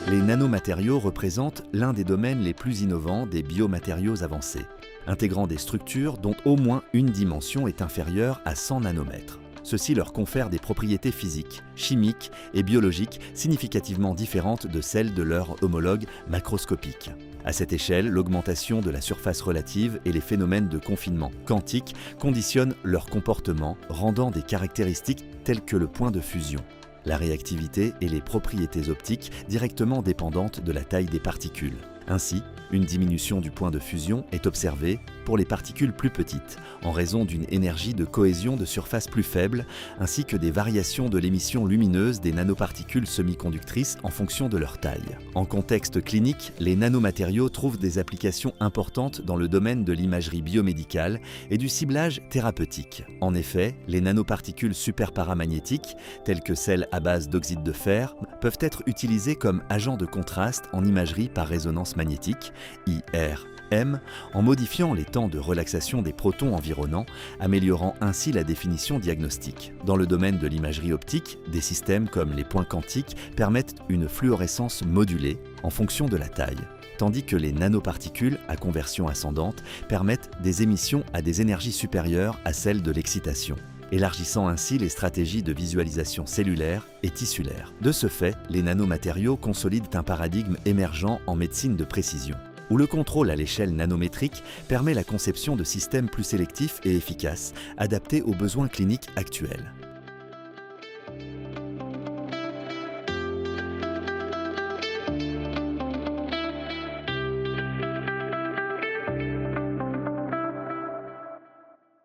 Les nanomatériaux représentent l'un des domaines les plus innovants des biomatériaux avancés, intégrant des structures dont au moins une dimension est inférieure à 100 nanomètres. Ceci leur confère des propriétés physiques, chimiques et biologiques significativement différentes de celles de leurs homologues macroscopiques. À cette échelle, l'augmentation de la surface relative et les phénomènes de confinement quantique conditionnent leur comportement, rendant des caractéristiques telles que le point de fusion, la réactivité et les propriétés optiques directement dépendantes de la taille des particules. Ainsi, une diminution du point de fusion est observée pour les particules plus petites, en raison d'une énergie de cohésion de surface plus faible, ainsi que des variations de l'émission lumineuse des nanoparticules semi-conductrices en fonction de leur taille. En contexte clinique, les nanomatériaux trouvent des applications importantes dans le domaine de l'imagerie biomédicale et du ciblage thérapeutique. En effet, les nanoparticules superparamagnétiques, telles que celles à base d'oxyde de fer, peuvent être utilisées comme agents de contraste en imagerie par résonance magnétique, IRM, en modifiant les temps de relaxation des protons environnants, améliorant ainsi la définition diagnostique. Dans le domaine de l'imagerie optique, des systèmes comme les points quantiques permettent une fluorescence modulée en fonction de la taille, tandis que les nanoparticules à conversion ascendante permettent des émissions à des énergies supérieures à celles de l'excitation, élargissant ainsi les stratégies de visualisation cellulaire et tissulaire. De ce fait, les nanomatériaux consolident un paradigme émergent en médecine de précision, où le contrôle à l'échelle nanométrique permet la conception de systèmes plus sélectifs et efficaces, adaptés aux besoins cliniques actuels.